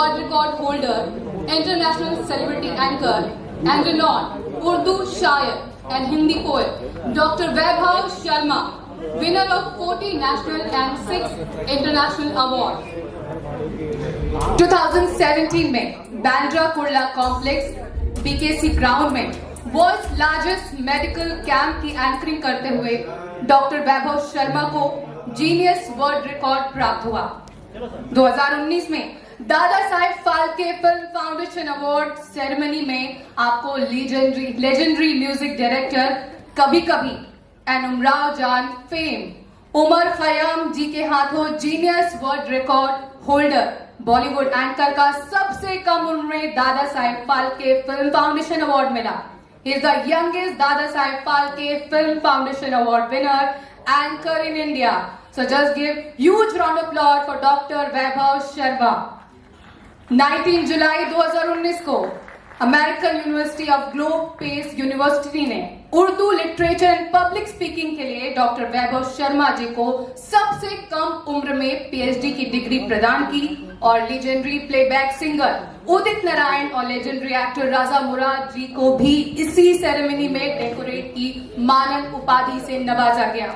World record holder, international celebrity anchor and renowned Urdu शायर and Hindi poet, Dr. Vaibhav Sharma, winner of 40 national and 6 international awards. 2017 में Bandra Kurla complex BKC ground में world largest medical camp की anchoring करते हुए doctor वैभव शर्मा को genius world record प्राप्त हुआ। 2019 में Dada Saheb Phalke film foundation award ceremony में आपको लेजेंडरी म्यूजिक डायरेक्टर कभी कभी एंड उमराव जान फेम उमर खयाम जी के हाथों genius world record holder Bollywood anchor का सबसे कम उम्र में Dada Saheb Phalke film foundation award मिला। He is the youngest Dada Saheb Phalke Film Foundation Award winner anchor in India. So just give huge round of applause for Dr. Vaibhav Sharma. 19 जुलाई 2019 को American university of globe pace university ने Urdu literature and public speaking के लिए doctor वैभव शर्मा जी को सबसे कम उम्र में PhD की डिग्री प्रदान की और legendary playback singer Udit Narayan और लेजेंडरी एक्टर राजा मुराद जी को भी इसी सेरेमनी में डेकोरेट की मानद उपाधि से नवाजा गया।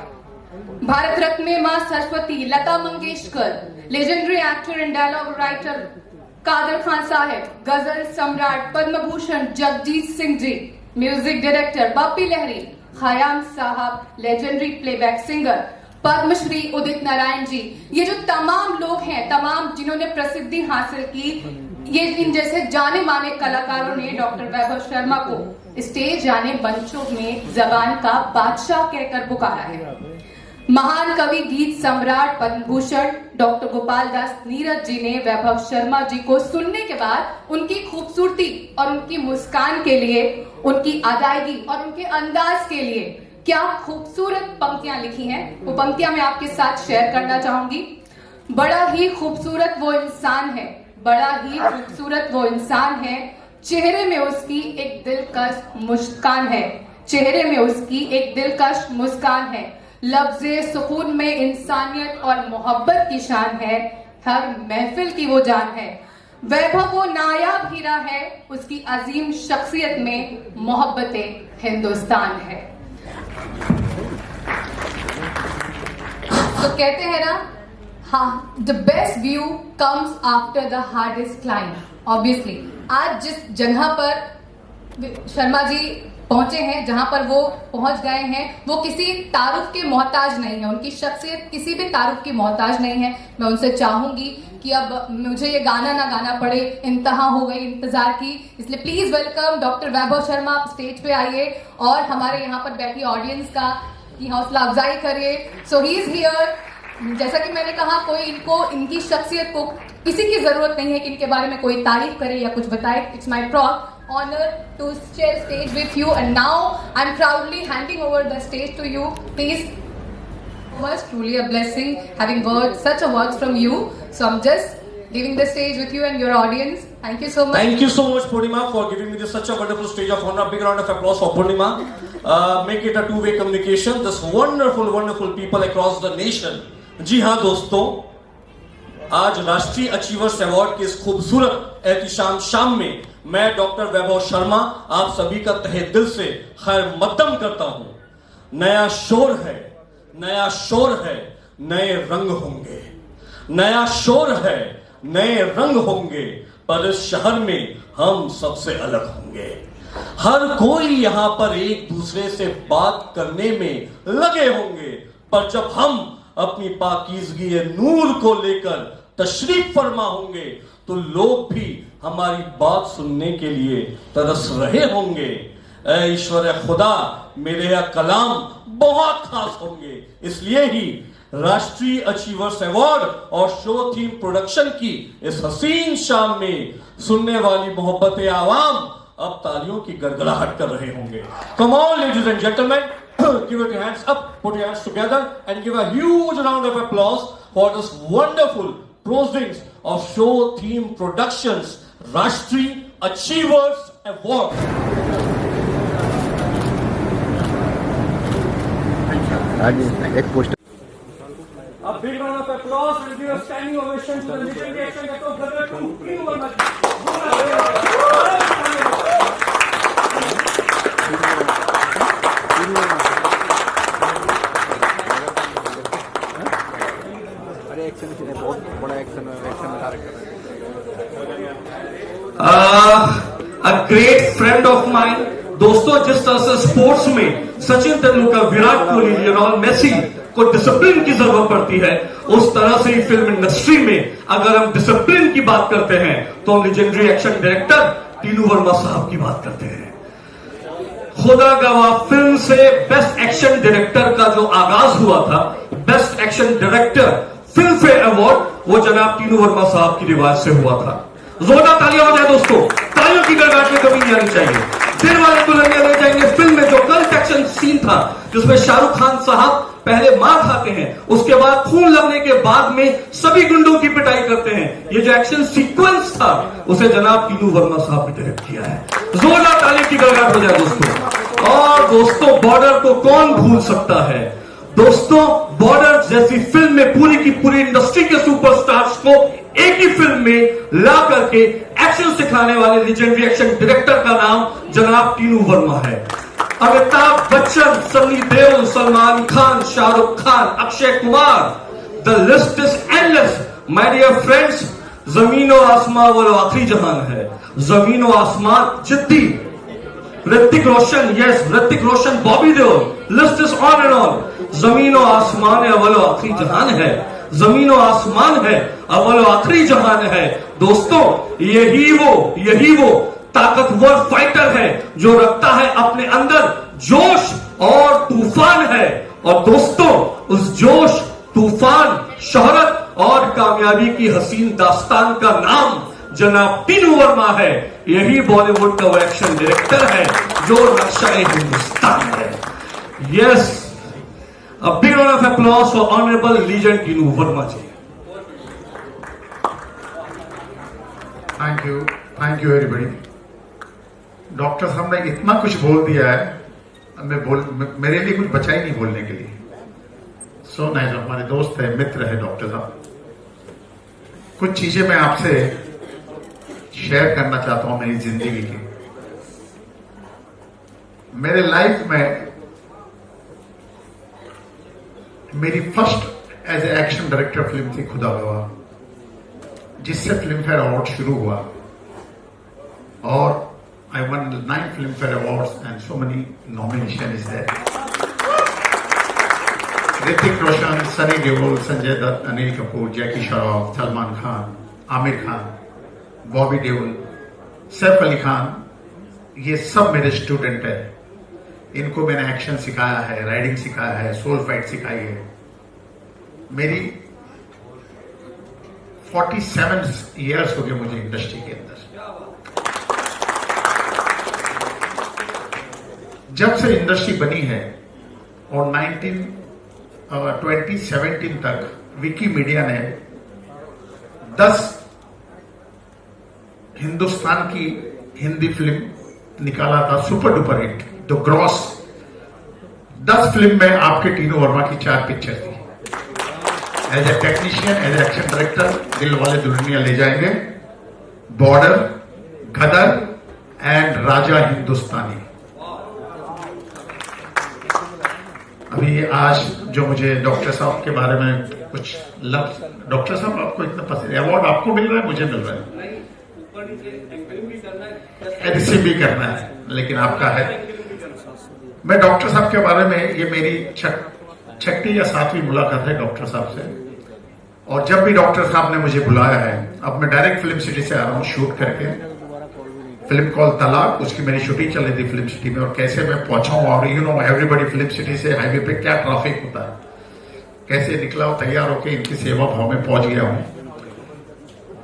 भारत रत्न में मां Saraswati, Lata Mangeshkar, legendary actor and dialogue writer Kader Khan sahab, ghazal सम्राट Padma Bhushan Jagjit Singh ji, music director Bappi Lahiri, Khayyam sahab, legendary playback singer Padma Shri Udit Narayan ji, ये जो तमाम लोग हैं, तमाम जिन्होंने प्रसिद्धि हासिल की, ये इन जैसे जाने माने कलाकारों ने डॉक्टर वैभव शर्मा को स्टेज यानी मंचों में जबान का बादशाह कहकर पुकारा है। महान कवि गीत सम्राट पद्म भूषण डॉक्टर गोपाल दास नीरज जी ने वैभव शर्मा जी को सुनने के बाद उनकी खूबसूरती और उनकी मुस्कान के लिए, उनकी अदायगी और उनके अंदाज के लिए क्या खूबसूरत पंक्तियां लिखी हैं, वो पंक्तियां मैं आपके साथ शेयर करना चाहूंगी। बड़ा ही खूबसूरत वो इंसान है, बड़ा ही खूबसूरत वो इंसान है, चेहरे में उसकी एक दिलकश मुस्कान है, चेहरे में उसकी एक दिलकश मुस्कान है, लफ्ज़े सुकून में इंसानियत और मोहब्बत की शान है, हर महफिल की वो जान है। वैभव वो नायाब हीरा है, उसकी अजीम शख्सियत में मोहब्बते हिंदुस्तान है। तो कहते हैं ना, हाँ, the best view comes after the hardest climb. Obviously आज जिस जगह पर शर्मा जी पहुंचे हैं, जहां पर वो पहुंच गए हैं, वो किसी तारुफ के मोहताज नहीं है, उनकी शख्सियत किसी भी तारुफ की मोहताज नहीं है। मैं उनसे चाहूंगी कि अब मुझे ये गाना ना गाना पड़े, इंतहा हो गई इंतजार की, इसलिए प्लीज वेलकम डॉक्टर वैभव शर्मा, आप स्टेज पे आइए और हमारे यहाँ पर बैठी ऑडियंस का की हौसला अफजाई करिए। सो ही इज हियर। जैसा कि मैंने कहा, कोई इनकी शख्सियत को किसी की जरूरत नहीं है कि इनके बारे में कोई तारीफ करे या कुछ बताए। It's my proud honor to share stage with you, and now I'm proudly handing over the stage to you. Please, it was truly a blessing having such a words from you. So I'm just leaving the stage with you and your audience. Thank you so much. Thank you so much, Purnima, for giving me such a wonderful stage of honor. Big round of applause for Purnima. Make it a two-way communication. This wonderful people across the nation. जी हाँ दोस्तों, आज राष्ट्रीय achievers award के इस खूबसूरत एहतिशाम शाम में मैं डॉक्टर वैभव शर्मा आप सभी का तहे दिल से खैर मकदम करता हूं। नया शोर है, नया शोर है, नए रंग होंगे, नया शोर है, नए रंग होंगे, पर इस शहर में हम सबसे अलग होंगे। हर कोई यहां पर एक दूसरे से बात करने में लगे होंगे, पर जब हम अपनी पाकीज़गी नूर को लेकर तशरीफ फरमा होंगे तो लोग भी हमारी बात सुनने के लिए तरस रहे होंगे। ऐ ईश्वर खुदा, मेरे यह कलाम बहुत खास होंगे। इसलिए ही राष्ट्रीय अचीवर्स अवार्ड और शो थीम प्रोडक्शन की इस हसीन शाम में सुनने वाली मोहब्बत आवाम अब तालियों की गड़गड़ाहट कर रहे होंगे। Come on, ladies and gentlemen, give your hands up, put your hands together and give a huge round of applause for this wonderful proceedings of show theme productions Rashtriya Achievers Award. एक poster अब big round of applause and give a standing ovation to the legendary action actor brother Tinu Verma. अरे action बहुत बड़ा action director है। A great friend of mine. दोस्तों, जिस तरह से स्पोर्ट्स में सचिन तेंदुलकर, विराट कोहली, लियोनेल मेसी को डिसिप्लिन की जरूरत पड़ती है, उस तरह से ही फिल्म इंडस्ट्री में अगर हम डिसिप्लिन की बात करते हैं तो हम legendary action director Tinu Verma साहब की बात करते हैं। खुदा गवाह फिल्म से बेस्ट एक्शन डायरेक्टर का जो आगाज हुआ था, best action director film fair award, वो जनाब टीनू वर्मा साहब की रिवाज से हुआ था। जोरदार तालियां हो जाए दोस्तों, तालियों की गड़गड़ाहट में कमी नहीं आनी चाहिए। दिल वाले दुल्हनिया ले जाएंगे फिल्म में जो कल्ट एक्शन सीन था, जिसमें शाहरुख खान साहब पहले मार खाते हैं, उसके बाद खून लगने के बाद में सभी गुंडों की पिटाई करते हैं, ये जो एक्शन सीक्वेंस था उसे जनाब टीनू वर्मा साहब ने डायरेक्ट किया है। जोरदार तालियों की गड़गड़ाहट हो जाए दोस्तों। और दोस्तों, बॉर्डर को कौन भूल सकता है। दोस्तों, बॉर्डर जैसी फिल्म में पूरी की पूरी इंडस्ट्री के सुपरस्टार्स को एक ही फिल्म में ला करके एक्शन सिखाने वाले लेजेंडरी एक्शन डायरेक्टर का नाम जनाब टीनू वर्मा है। Amitabh Bachchan, Sunny Deol, Salman Khan, Shahrukh Khan, Akshay Kumar, the list is endless. My dear friends, जमीन और आसमान वो आखिरी जहान है। जमीन और आसमान जिद्दी, Hrithik Roshan, yes Hrithik Roshan, Bobby Deol, list is on and on. जमीन और आसमान है, अव्वल और आखिरी जहान है। जमीन और आसमान है, अव्वल और आखिरी जहान है। दोस्तों, यही वो ताकतवर फाइटर है जो रखता है अपने अंदर जोश और तूफान है। और दोस्तों, उस जोश, तूफान, शोहरत और कामयाबी की हसीन दास्तान का नाम जनाब टीनू वर्मा है। यही बॉलीवुड का वो एक्शन डायरेक्टर है जो नक्शा हिंदुस्तान है। Yes, a big round of applause for honorable legend Tinu Verma ji. Thank you everybody. Doctor साहब ने इतना कुछ बोल दिया है, मेरे लिए कुछ बचा ही नहीं बोलने के लिए। सो नाइस, हमारे दोस्त है, मित्र है डॉक्टर साहब। कुछ चीजें मैं आपसे शेयर करना चाहता हूं मेरी जिंदगी की। मेरे लाइफ में मेरी first as a action director film थी खुदा गवाह, जिससे फिल्म फेयर अवार्ड शुरू हुआ और I won 9 Filmfare awards and so many nomination is there. Hrithik Roshan, Sunny Deol, Sanjay Dutt, Anil Kapoor, Jackie Shroff, Salman Khan, Aamir Khan, Bobby Deol, Saif Ali Khan, ये सब मेरे स्टूडेंट हैं। इनको मैंने एक्शन सिखाया है, राइडिंग सिखाया है, सोल फाइट सिखाई है। मेरी 47 इयर्स हो गए मुझे इंडस्ट्री के अंदर। जब से इंडस्ट्री बनी है और 2017 तक विकी मीडिया ने 10 हिंदुस्तान की हिंदी फिल्म निकाला था, super duper hit, the gross. 10 film में आपके टीनू वर्मा की 4 पिक्चर थी। As a technician, as action director, Dil Wale Dulhania ले जाएंगे, border, Gadar and Raja Hindustani. अभी आज जो मुझे डॉक्टर साहब के बारे में कुछ लफ्ज, डॉक्टर साहब आपको इतना पसंद, अवार्ड आपको मिल रहा है, मुझे मिल रहा है, रिसीव भी करना है, लेकिन आपका है। मैं डॉक्टर साहब के बारे में, ये मेरी छठी या 7वीं मुलाकात है डॉक्टर साहब से। और जब भी डॉक्टर साहब ने मुझे बुलाया है, अब मैं डायरेक्ट फिल्म सिटी से आ रहा हूँ शूट करके, फिल्म कॉल तलाक, उसकी मेरी शूटिंग चल रही थी फिल्म सिटी में, और कैसे मैं पहुंचा हूँ। और you know everybody, film city से हाईवे पे क्या ट्रैफिक होता है, कैसे निकला हूं, तैयार होकर इनकी सेवा भाव में पहुंच गया हूं।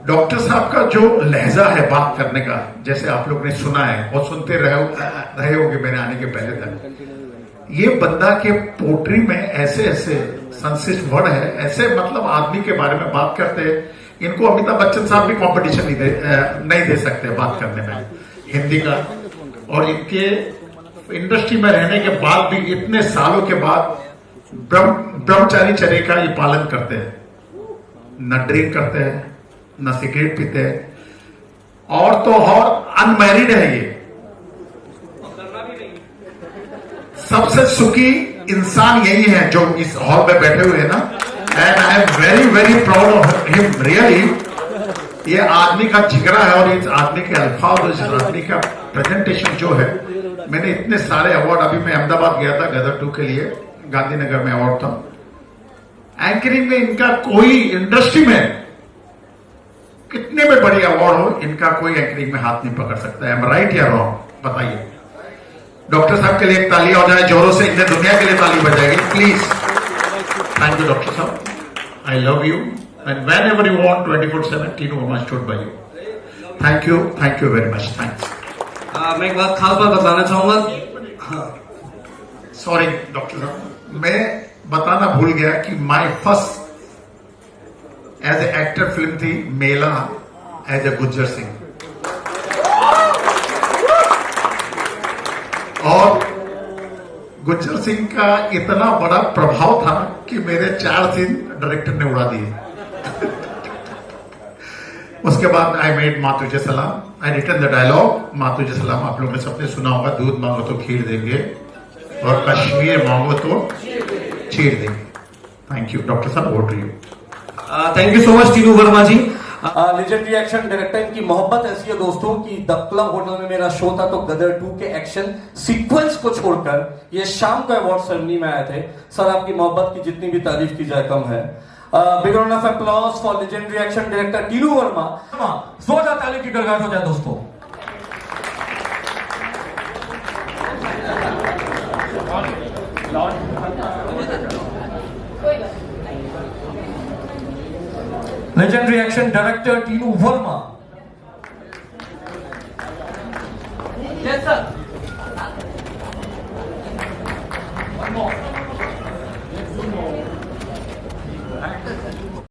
डॉक्टर साहब का जो लहजा है बात करने का, जैसे आप लोग ने सुना है और सुनते रहे होंगे मेरे आने के पहले तक, ये बंदा के पोट्री में ऐसे ऐसे संश्लिष्ट वर्ड है, ऐसे मतलब आदमी के बारे में बात करते हैं, इनको अमिताभ बच्चन साहब भी कंपटीशन नहीं दे सकते बात करने में हिंदी का। और इनके इंडस्ट्री में रहने के बाद भी, इतने सालों के बाद ब्रह्मचारी चर्या का ये पालन करते हैं, न ड्रिंक करते हैं, न सिगरेट पीते हैं, और तो और अनमैरिड है ये। सबसे सुखी इंसान यही है जो इस हॉल में बैठे हुए हैं ना, and I am very very proud of him really. ये आदमी का जिगरा है और इस आदमी के अल्फाज और इस आदमी का प्रेजेंटेशन जो है, मैंने इतने सारे अवार्ड, अभी मैं अहमदाबाद गया था गदर 2 के लिए, गांधीनगर में अवार्ड था। एंकरिंग में इनका कोई, इंडस्ट्री में कितने में बड़ी अवार्ड हो, इनका कोई एंकरिंग में हाथ नहीं पकड़ सकता है। एम राइट या रॉन्ग, बताइए। डॉक्टर साहब के लिए एक ताली हो जाए जोरों से, इन्हें दुनिया के लिए ताली बजाएगी प्लीज। थैंक यू डॉक्टर साहब, I love you and when ever you want 24/7 Tinu Verma stood by you. Thank you very much, thanks. मैं एक बात खास बात बताना चाहूंगा। सॉरी डॉक्टर साहब, मैं बताना भूल गया कि my first as a actor film थी मेला एज ए गुज्जर सिंह, और गुज्जर सिंह का इतना बड़ा प्रभाव था कि मेरे 4 सीन डायरेक्टर ने उड़ा दिए। उसके बाद आई मेड माँ तुझे सलाम, आई रिटर्न द डायलॉग माँ तुझे सलाम। आप लोगों ने सबने सुना होगा, दूध मांगो तो खीर देंगे और कश्मीर मांगो तो चीर देंगे। थैंक यू डॉक्टर साहब, वोट यू। Thank you so much Tinu Verma ji. Legendary action director, इनकी मोहब्बत ऐसी है दोस्तों कि द क्लब होटल में मेरा शो था, तो गदर 2 के एक्शन सीक्वेंस को छोड़कर ये शाम को अवार्ड सेरेमनी में आए थे। सर, आपकी मोहब्बत की जितनी भी तारीफ की जाए कम है। Big round of applause for legendary action director Tinu Verma. जोरदार ताली की गड़गड़ाहट हो जाए दोस्तों। Legendary action director Tinu Verma. Yes sir.